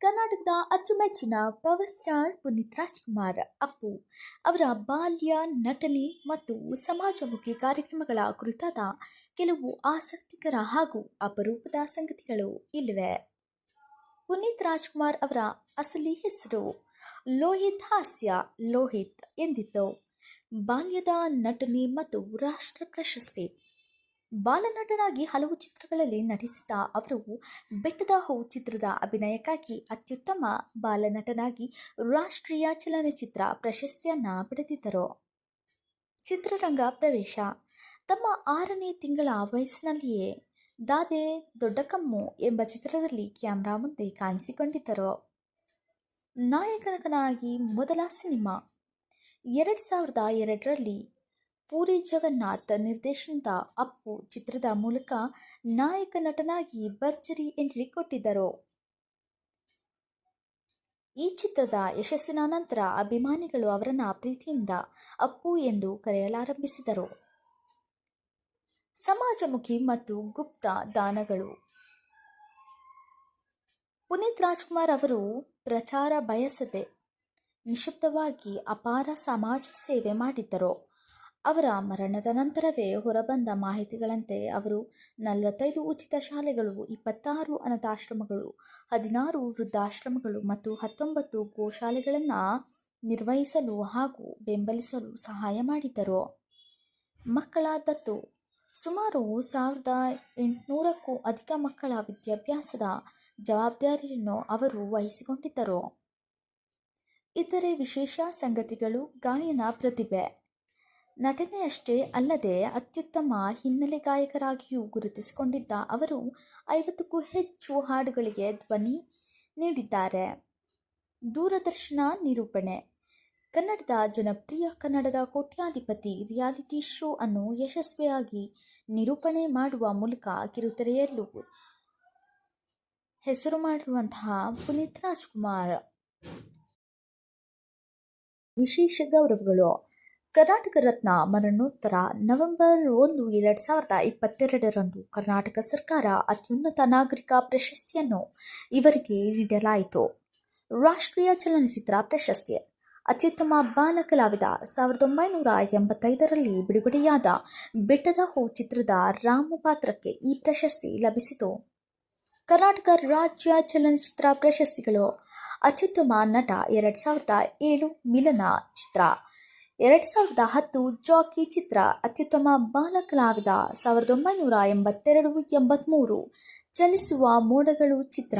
ಕರ್ನಾಟಕದ ಅಚ್ಚುಮೆಚ್ಚಿನ power star Puneeth Rajkumar Appu ಅವರ ಬಾಲ್ಯ, ನಟನೆ ಮತ್ತು ಸಮಾಜಮುಖಿ ಕಾರ್ಯಕ್ರಮಗಳ ಕುರಿತಾದ ಕೆಲವು ಆಸಕ್ತಿಕರ ಹಾಗೂ ಅಪರೂಪದ ಸಂಗತಿಗಳು ಇಲ್ಲಿವೆ. ಪುನೀತ್ ರಾಜ್‌ಕುಮಾರ್ ಅವರ ಅಸಲಿ ಹೆಸರು ಲೋಹಿತ್ ಹಾಸ್ಯ ಲೋಹಿತ್ ಎಂದಿತ್ತು. ಬಾಲ್ಯದ ನಟನೆ ಮತ್ತು ರಾಷ್ಟ್ರ ಪ್ರಶಸ್ತಿ. ಬಾಲನಟನಾಗಿ ಹಲವು ಚಿತ್ರಗಳಲ್ಲಿ ನಟಿಸಿದ ಅವರು ಬೆಟ್ಟದ ಹೂ ಚಿತ್ರದ ಅಭಿನಯಕ್ಕಾಗಿ ಅತ್ಯುತ್ತಮ ಬಾಲನಟನಾಗಿ ರಾಷ್ಟ್ರೀಯ ಚಲನಚಿತ್ರ ಪ್ರಶಸ್ತಿಯನ್ನ ಪಡೆದಿದ್ದರು. ಚಿತ್ರರಂಗ ಪ್ರವೇಶ. ತಮ್ಮ 6ನೇ ತಿಂಗಳ ವಯಸ್ಸಿನಲ್ಲಿಯೇ ದಾದೆ ದೊಡ್ಡಕಮ್ಮು ಎಂಬ ಚಿತ್ರದಲ್ಲಿ ಕ್ಯಾಮೆರಾ ಮುಂದೆ ಕಾಣಿಸಿಕೊಂಡಿದ್ದರು. ನಾಯಕನಾಗಿ ಮೊದಲ ಸಿನಿಮಾ 2002ರಲ್ಲಿ ಪೂರಿ ಜಗನ್ನಾಥ್ ನಿರ್ದೇಶನದ ಅಪ್ಪು ಚಿತ್ರದ ಮೂಲಕ ನಾಯಕ ನಟನಾಗಿ ಭರ್ಜರಿ ಎಂಟ್ರಿ ಕೊಟ್ಟಿದ್ದರು. ಈ ಚಿತ್ರದ ಯಶಸ್ಸಿನ ನಂತರ ಅಭಿಮಾನಿಗಳು ಅವರನ್ನ ಪ್ರೀತಿಯಿಂದ ಅಪ್ಪು ಎಂದು ಕರೆಯಲಾರಂಭಿಸಿದರು. ಸಮಾಜಮುಖಿ ಮತ್ತು ಗುಪ್ತ ದಾನಗಳು. ಪುನೀತ್ ರಾಜ್‌ಕುಮಾರ್ ಅವರು ಪ್ರಚಾರ ಬಯಸದೆ ನಿಶ್ಶಬ್ದವಾಗಿ ಅಪಾರ ಸಮಾಜ ಸೇವೆ ಮಾಡಿದ್ದರು. ಅವರ ಮರಣದ ನಂತರವೇ ಹೊರಬಂದ ಮಾಹಿತಿಗಳಂತೆ ಅವರು 45 ಉಚಿತ ಶಾಲೆಗಳು, 26 ಅನಾಥಾಶ್ರಮಗಳು, 16 ವೃದ್ಧಾಶ್ರಮಗಳು ಮತ್ತು 19 ಗೋಶಾಲೆಗಳನ್ನು ನಿರ್ವಹಿಸಲು ಹಾಗೂ ಬೆಂಬಲಿಸಲು ಸಹಾಯ ಮಾಡಿದ್ದರು. ಮಕ್ಕಳ ದತ್ತು. ಸುಮಾರು 1800ಕ್ಕೂ ಅಧಿಕ ಮಕ್ಕಳ ವಿದ್ಯಾಭ್ಯಾಸದ ಜವಾಬ್ದಾರಿಯನ್ನು ಅವರು ವಹಿಸಿಕೊಂಡಿದ್ದರು. ಇತರೆ ವಿಶೇಷ ಸಂಗತಿಗಳು. ಗಾಯನ ಪ್ರತಿಭೆ. ನಟನೆಯಷ್ಟೇ ಅಲ್ಲದೆ ಅತ್ಯುತ್ತಮ ಹಿನ್ನೆಲೆ ಗಾಯಕರಾಗಿಯೂ ಗುರುತಿಸಿಕೊಂಡಿದ್ದ ಅವರು 50ಕ್ಕೂ ಹೆಚ್ಚು ಹಾಡುಗಳಿಗೆ ಧ್ವನಿ ನೀಡಿದ್ದಾರೆ. ದೂರದರ್ಶನ ನಿರೂಪಣೆ. ಕನ್ನಡದ ಜನಪ್ರಿಯ ಕನ್ನಡದ ಕೋಟ್ಯಾಧಿಪತಿ ರಿಯಾಲಿಟಿ ಶೋ ಅನ್ನು ಯಶಸ್ವಿಯಾಗಿ ನಿರೂಪಣೆ ಮಾಡುವ ಮೂಲಕ ಕಿರುತೆರೆಯಲ್ಲೂ ಹೆಸರು ಮಾಡಿರುವಂತಹ ಪುನೀತ್ ರಾಜ್‌ಕುಮಾರ್. ವಿಶೇಷ ಗೌರವಗಳು. ಕರ್ನಾಟಕ ರತ್ನ ಮರಣೋತ್ತರ ನವೆಂಬರ್ 1, 2022ರಂದು ಕರ್ನಾಟಕ ಸರ್ಕಾರ ಅತ್ಯುನ್ನತ ನಾಗರಿಕ ಪ್ರಶಸ್ತಿಯನ್ನು ಇವರಿಗೆ ನೀಡಲಾಯಿತು. ರಾಷ್ಟ್ರೀಯ ಚಲನಚಿತ್ರ ಪ್ರಶಸ್ತಿ. ಅತ್ಯುತ್ತಮ ಬಾಲ ಕಲಾವಿದ. 1985ರಲ್ಲಿ ಬಿಡುಗಡೆಯಾದ ಬೆಟ್ಟದ ಹೂ ಚಿತ್ರದ ರಾಮು ಪಾತ್ರಕ್ಕೆ ಈ ಪ್ರಶಸ್ತಿ ಲಭಿಸಿತು. ಕರ್ನಾಟಕ ರಾಜ್ಯ ಚಲನಚಿತ್ರ ಪ್ರಶಸ್ತಿಗಳು. ಅತ್ಯುತ್ತಮ ನಟ 2007 ಮಿಲನ ಚಿತ್ರ. 2010 ಜಾಕಿ ಚಿತ್ರ. ಅತ್ಯುತ್ತಮ ಬಾಲ ಕಲಾವಿದ 1982-83 ಚಲಿಸುವ ಮೋಡಗಳು ಚಿತ್ರ.